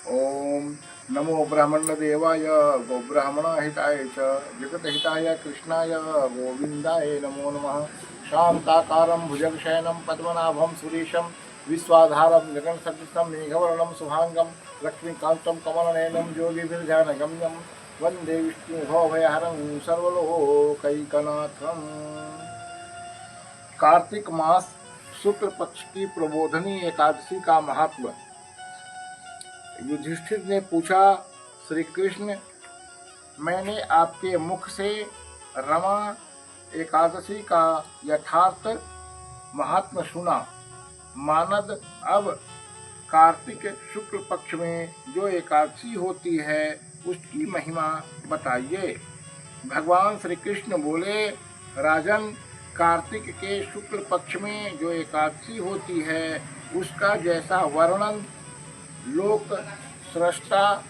ओम नमो ब्राह्मणदेवाय गोब्राह्मणहिताय च जगतहिताय कृष्णाय गोविंदाय नमो नमः। शांताकारं भुजगशयनं पद्मनाभं सुरेशं विश्वाधारं जगन्सदृशं मेघवर्णं शुभांगं लक्ष्मीकान्तं कमलनयनं योगिभिर्ध्यानगम्यं वन्दे विष्णुभवभयहरं सर्वलोकैकनाथम्। कार्तिक मास शुक्ल पक्ष की प्रबोधनी एकादशी का महात्म। युधिष्ठिर ने पूछा, श्री कृष्ण, मैंने आपके मुख से रमा एकादशी का यथार्थ महात्म सुना। मानद अब कार्तिक शुक्ल पक्ष में जो एकादशी होती है उसकी महिमा बताइए। भगवान श्री कृष्ण बोले, राजन, कार्तिक के शुक्ल पक्ष में जो एकादशी होती है उसका जैसा वर्णन लोक सृष्टा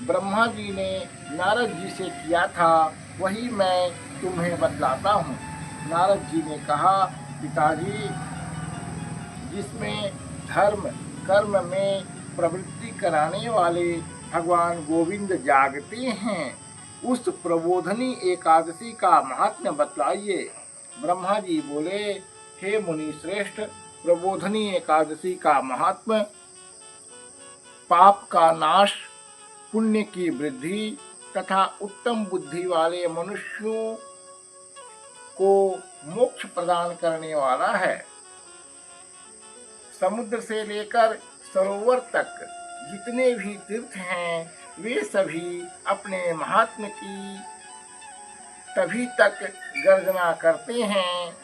ब्रह्मा जी ने नारद जी से किया था वही मैं तुम्हें बतलाता हूँ। नारद जी ने कहा, पिताजी, जिसमें धर्म कर्म में प्रवृत्ति कराने वाले भगवान गोविंद जागते हैं उस प्रबोधनी एकादशी का महात्म्य बतलाइए। ब्रह्मा जी बोले, हे मुनि श्रेष्ठ, प्रबोधनी एकादशी का महात्म्य पाप का नाश, पुण्य की वृद्धि तथा उत्तम बुद्धि वाले मनुष्यों को मोक्ष प्रदान करने वाला है। समुद्र से लेकर सरोवर तक जितने भी तीर्थ हैं वे सभी अपने महात्म्य की तभी तक गर्जना करते हैं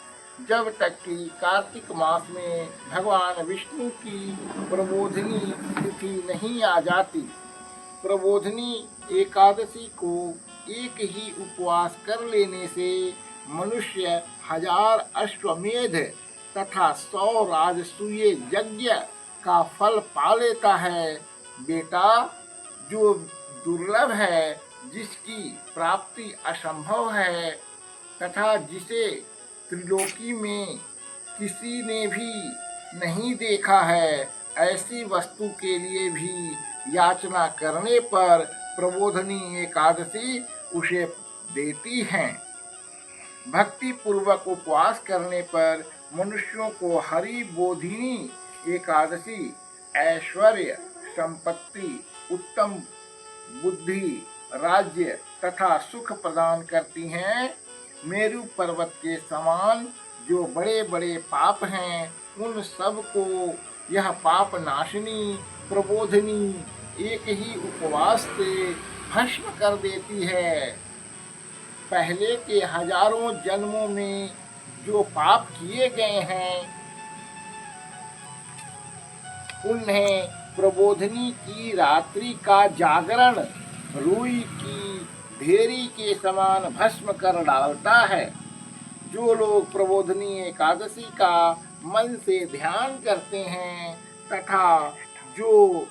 जब तक कि कार्तिक मास में भगवान विष्णु की प्रबोधनी तिथि नहीं आ जाती। प्रबोधनी एकादशी को एक ही उपवास कर लेने से मनुष्य 1000 अश्वमेध तथा 100 राजसूय यज्ञ का फल पा लेता है। बेटा, जो दुर्लभ है, जिसकी प्राप्ति असंभव है तथा जिसे त्रिलोकी में किसी ने भी नहीं देखा है, ऐसी वस्तु के लिए भी याचना करने पर प्रबोधनी एकादशी उसे देती है। भक्ति पूर्वक उपवास करने पर मनुष्यों को हरि बोधिनी एकादशी ऐश्वर्य, संपत्ति, उत्तम बुद्धि, राज्य तथा सुख प्रदान करती हैं। मेरु पर्वत के समान जो बड़े बड़े पाप हैं उन सब को यह पाप नाशिनी प्रबोधनी एक ही उपवास से भस्म कर देती है। पहले के हजारों जन्मों में जो पाप किए गए हैं उन्हें प्रबोधनी की रात्रि का जागरण रुई की ढेरी के समान भस्म कर डालता है। जो लोग प्रबोधनी एकादशी का मन से ध्यान करते हैं तथा जो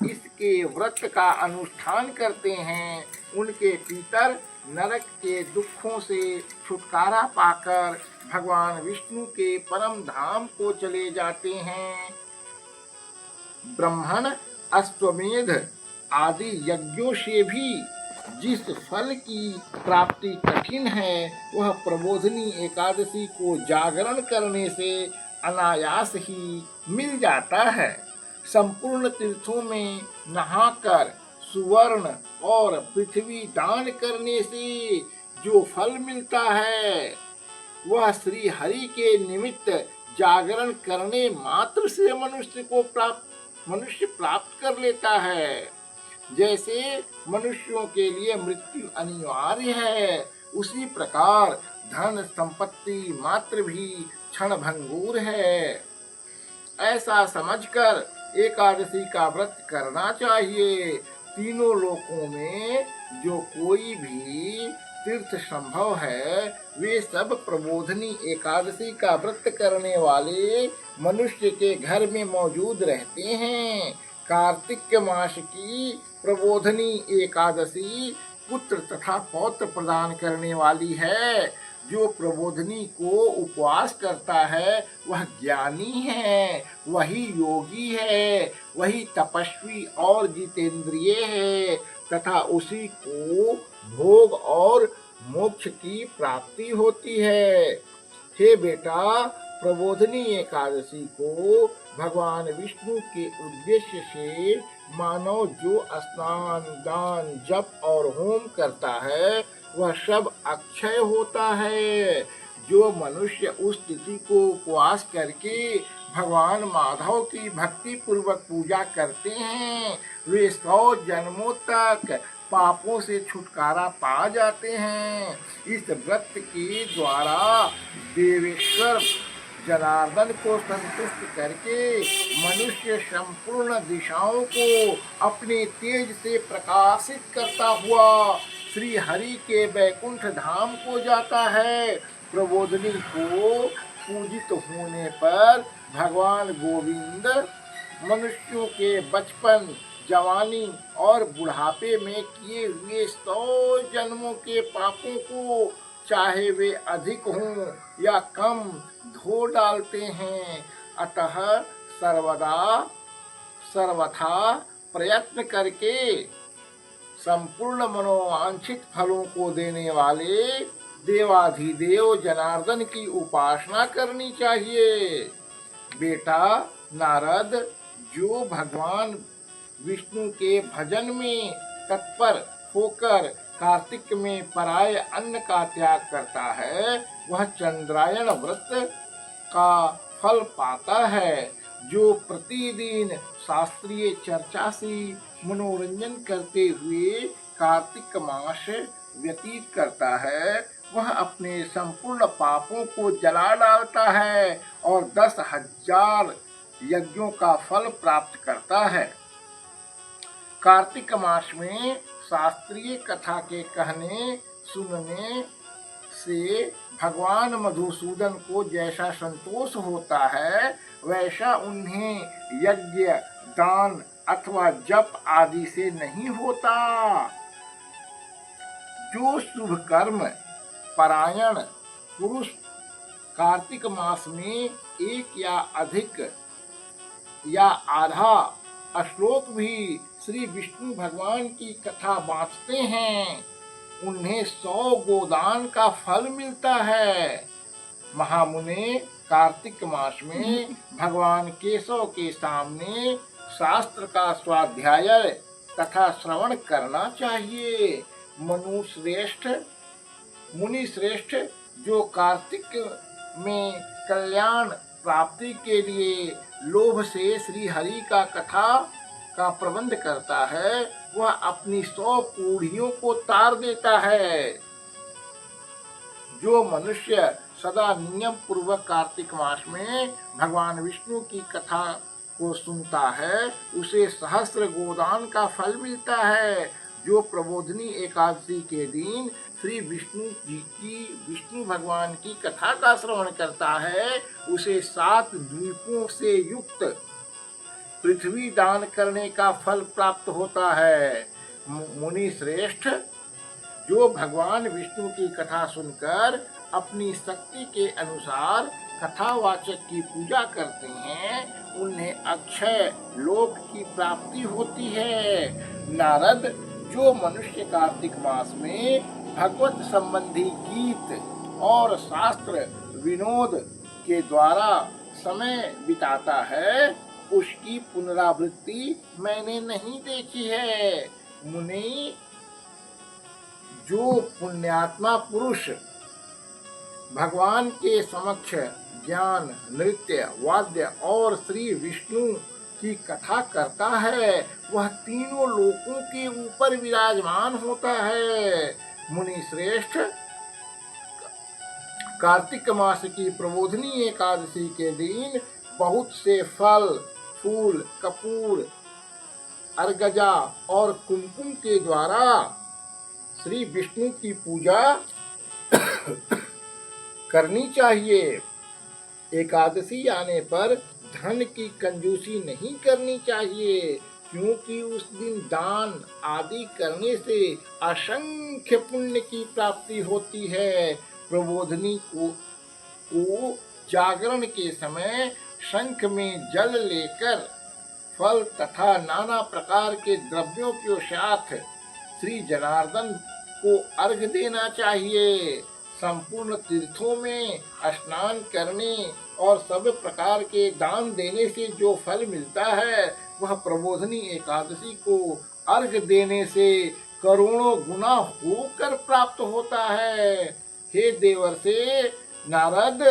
इसके व्रत का अनुष्ठान करते हैं उनके पितर नरक के दुखों से छुटकारा पाकर भगवान विष्णु के परम धाम को चले जाते हैं। ब्राह्मण अश्वमेध आदि यज्ञों से भी जिस फल की प्राप्ति कठिन है वह प्रबोधनी एकादशी को जागरण करने से अनायास ही मिल जाता है। संपूर्ण तीर्थों में नहाकर सुवर्ण और पृथ्वी दान करने से जो फल मिलता है वह श्री हरि के निमित्त जागरण करने मात्र से मनुष्य प्राप्त कर लेता है। जैसे मनुष्यों के लिए मृत्यु अनिवार्य है उसी प्रकार धन संपत्ति मात्र भी क्षण भंगुर है। ऐसा समझकर एकादशी का व्रत करना चाहिए। तीनों लोकों में जो कोई भी तीर्थ संभव है वे सब प्रबोधनी एकादशी का व्रत करने वाले मनुष्य के घर में मौजूद रहते हैं। कार्तिक मास की प्रबोधनी एकादशी पुत्र तथा पौत्र प्रदान करने वाली है। जो प्रबोधनी को उपवास करता है वह ज्ञानी है, वही योगी है, वही तपस्वी और जितेंद्रिय है तथा उसी को भोग और मोक्ष की प्राप्ति होती है। हे बेटा, प्रबोधनी एकादशी को भगवान विष्णु के उद्देश्य से मानव जो स्नान, दान, जप और होम करता है वह सब अक्षय होता है। जो मनुष्य उस तिथि को उपवास करके भगवान माधव की भक्ति पूर्वक पूजा करते हैं वे 100 जन्मों तक पापों से छुटकारा पा जाते हैं। इस व्रत के द्वारा देवेश्वर जनार्दन को संतुष्ट करके मनुष्य संपूर्ण दिशाओं को अपने तेज से प्रकाशित करता हुआ श्री हरि के वैकुंठ धाम को जाता है। प्रबोधनी को पूजित होने पर भगवान गोविंद मनुष्यों के बचपन, जवानी और बुढ़ापे में किए हुए 100 जन्मों के पापों को चाहे वे अधिक हों या कम धो डालते हैं। अतः सर्वथा प्रयत्न करके संपूर्ण मनोवांछित फलों को देने वाले देवाधिदेव जनार्दन की उपासना करनी चाहिए। बेटा नारद, जो भगवान विष्णु के भजन में तत्पर होकर कार्तिक में पराय अन्न का त्याग करता है वह चंद्रायण व्रत का फल पाता है। जो प्रतिदिन शास्त्रीय चर्चा से मनोरंजन करते हुए कार्तिक मास व्यतीत करता है वह अपने संपूर्ण पापों को जला डालता है और 10,000 यज्ञों का फल प्राप्त करता है। कार्तिक मास में शास्त्रीय कथा के कहने सुनने से भगवान मधुसूदन को जैसा संतोष होता है वैसा उन्हें यज्ञ, दान अथवा जप आदि से नहीं होता। जो शुभ कर्म परायण पुरुष कार्तिक मास में एक या अधिक या आधा श्लोक भी श्री विष्णु भगवान की कथा बाँचते हैं उन्हें 100 गोदान का फल मिलता है। महामुने, कार्तिक मास में भगवान केशव के सामने शास्त्र का स्वाध्याय तथा श्रवण करना चाहिए। मुनि श्रेष्ठ, जो कार्तिक में कल्याण प्राप्ति के लिए लोभ से श्री हरि का कथा का प्रबंध करता है वह अपनी 100 पीढ़ियों को तार देता है। जो मनुष्य सदा नियम पूर्वक कार्तिक मास में भगवान विष्णु की कथा को सुनता है उसे 1000 गोदान का फल मिलता है। जो प्रबोधनी एकादशी के दिन श्री विष्णु भगवान की कथा का श्रवण करता है उसे 7 द्वीपों से युक्त पृथ्वी दान करने का फल प्राप्त होता है। मुनि श्रेष्ठ, जो भगवान विष्णु की कथा सुनकर अपनी शक्ति के अनुसार कथावाचक की पूजा करते हैं उन्हें अक्षय लोक की प्राप्ति होती है। नारद, जो मनुष्य कार्तिक मास में भगवत संबंधी गीत और शास्त्र विनोद के द्वारा समय बिताता है उसकी पुनरावृत्ति मैंने नहीं देखी है। मुनि, जो पुण्यात्मा पुरुष भगवान के समक्ष ज्ञान, नृत्य, वाद्य और श्री विष्णु की कथा करता है वह तीनों लोकों के ऊपर विराजमान होता है। मुनि श्रेष्ठ, कार्तिक मास की प्रबोधनी एकादशी के दिन बहुत से फल, फूल, कपूर, अर्गजा और कुमकुम के द्वारा श्री विष्णु की पूजा करनी चाहिए। एकादशी आने पर धन की कंजूसी नहीं करनी चाहिए क्योंकि उस दिन दान आदि करने से असंख्य पुण्य की प्राप्ति होती है। प्रबोधिनी को जागरण के समय शंख में जल लेकर फल तथा नाना प्रकार के द्रव्यों के साथ श्री जनार्दन को अर्घ देना चाहिए। संपूर्ण तीर्थों में स्नान करने और सब प्रकार के दान देने से जो फल मिलता है वह प्रबोधिनी एकादशी को अर्घ देने से करोड़ों गुना होकर प्राप्त होता है। हे देवर्षि नारद,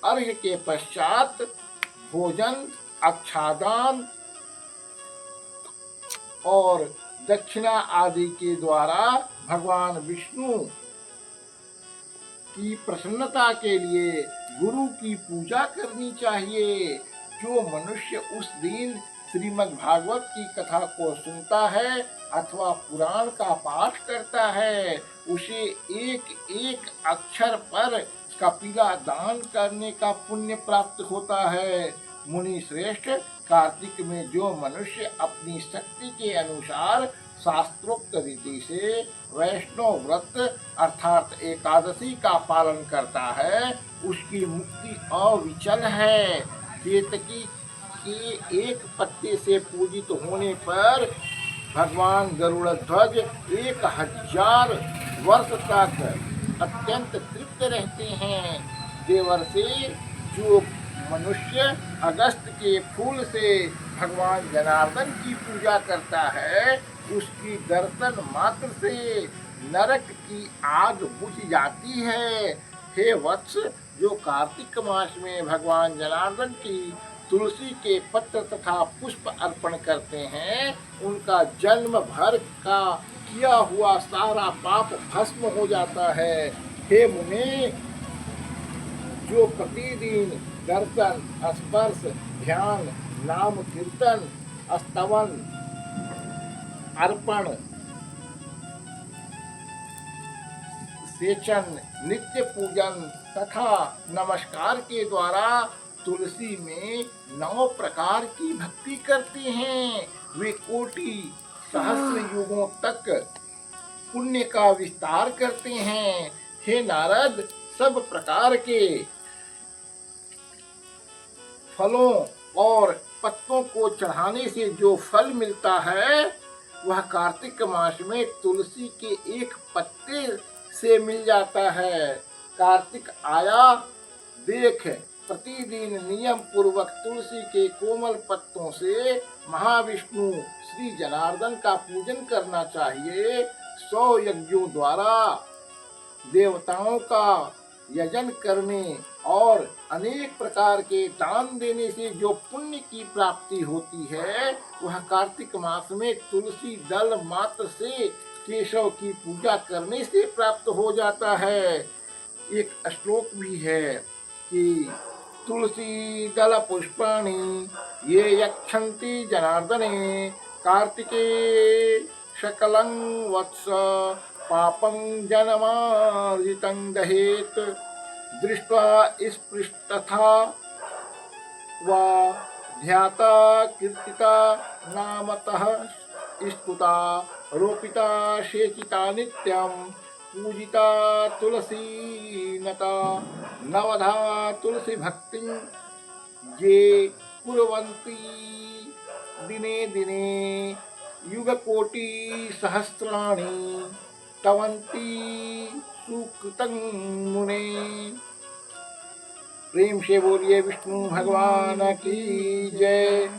अर्घ के पश्चात भोजन, अच्छादान और दक्षिणा आदि के द्वारा भगवान विष्णु की प्रसन्नता के लिए गुरु की पूजा करनी चाहिए। जो मनुष्य उस दिन श्रीमद् भागवत की कथा को सुनता है अथवा पुराण का पाठ करता है, उसे एक एक अक्षर पर कपिला दान करने का पुण्य प्राप्त होता है। मुनि श्रेष्ठ, कार्तिक में जो मनुष्य अपनी शक्ति के अनुसार शास्त्रोक्त रीति से वैष्णव व्रत अर्थात एकादशी का पालन करता है, उसकी मुक्ति अविचल है। केतकी के एक पत्ते से पूजित होने पर भगवान गरुड़ध्वज 1000 वर्ष तक अत्यंत तृप्त रहते हैं। देवर्षि, जो मनुष्य अगस्त के फूल से भगवान जनार्दन की पूजा करता है, उसकी दर्शन मात्र से नरक की आग बुझ जाती है। हे वत्स, जो कार्तिक मास में भगवान जनार्दन की तुलसी के पत्र तथा पुष्प अर्पण करते हैं, उनका जन्म भर का किया हुआ सारा पाप भस्म हो जाता है। हे मुने, जो प्रतिदिन दर्शन, स्पर्श, ध्यान, नाम कीर्तन, स्तवन, अर्पण, सेचन, नित्य पूजन तथा नमस्कार के द्वारा तुलसी में 9 प्रकार की भक्ति करते हैं, वे कोटि सहस्र युगों तक पुण्य का विस्तार करते हैं। हे नारद, सब प्रकार के फलों और पत्तों को चढ़ाने से जो फल मिलता है वह कार्तिक मास में तुलसी के एक पत्ते से मिल जाता है। कार्तिक आया, देख, प्रतिदिन नियम पूर्वक तुलसी के कोमल पत्तों से महाविष्णु श्री जनार्दन का पूजन करना चाहिए। 100 यज्ञों द्वारा देवताओं का यजन करने और अनेक प्रकार के दान देने से जो पुण्य की प्राप्ति होती है वह कार्तिक मास में तुलसी दल मात्र से केशव की पूजा करने से प्राप्त हो जाता है। एक श्लोक भी है कि तुलसी दल पुष्पाणि ये यक्षन्ति जनार्दने कार्तिके शकलं वत्स पापं जनमार्जितं दहेत दृष्ट्वा स्पृष्टथा वा ध्याता कीर्तिता नामतः स्तुता रोपिता शेचिता नित्यं पूजिता तुलसी नता नवधा तुलसी भक्ति ये कुर्वन्ति दिने दिने युगकोटि सहस्राणि तवन्ति सुकृतं मुने। प्रेम से बोलिए विष्णु भगवान की जय,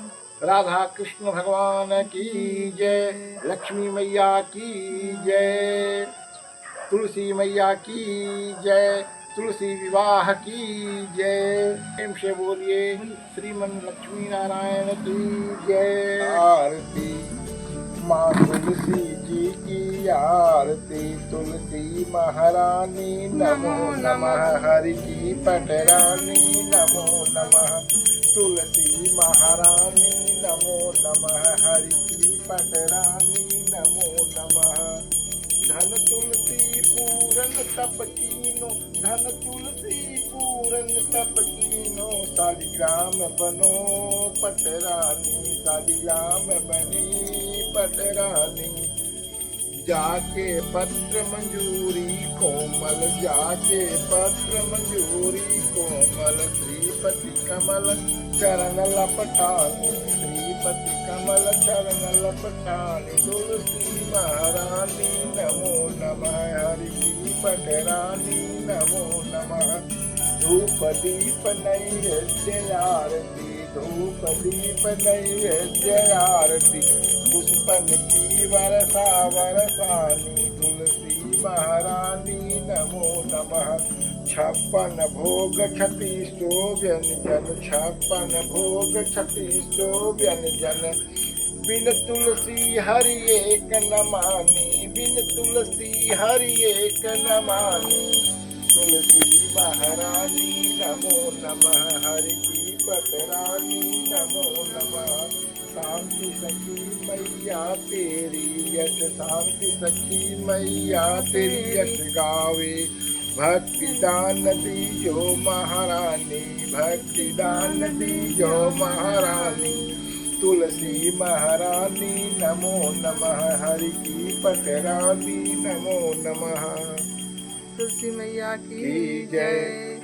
राधा कृष्ण भगवान की जय, लक्ष्मी मैया की जय, तुलसी मैया की जय, तुलसी विवाह की जय। प्रेम से बोलिए श्रीमन लक्ष्मी नारायण की जय। आरती माँ तुलसी जी की आरती, तुलसी महारानी नमो नमः, हरि की पटरानी नमो नमः, तुलसी महारानी नमो नमः, हरि की पटरानी नमो नमः। धन तुलसी पूरन तप कीनो, धन तुलसी पूरन तप कीनो, शालिग्राम बनो पटरानी, शालिग्राम बनी पटरानी। जाके पत्र मंजूरी कोमल, जाके पत्र मंजूरी कोमल, श्रीपति कमल चरण लपटानी, श्रीपति कमल चरण लपटानी, तुलसी महारानी नमो नमः, हरि की पटरानी नमो नमः। धूप दीप नैवेद्य आरती, धूप दीप नैवेद्य आरती, पुष्पन की वर्षा बरसानी, तुलसी महारानी नमो नमः। छप्पन भोग छत्तीसो व्यंजन, छप्पन भोग छत्तीसो व्यंजन, बिन तुलसी हरि एक न मानी, बिन तुलसी हरि एक न मानी, तुलसी महारानी नमो नमः, हरि की पटरानी नमो नमः। शांति सखी मैया तेरी यश, शांति सखी मैया तेरी यश गावे, भक्ति दान दीजो महारानी, भक्ति दान दीजो महारानी, तुलसी महारानी नमो नमः, हरि की पटरानी नमो नमः। तुलसी मैया की जय।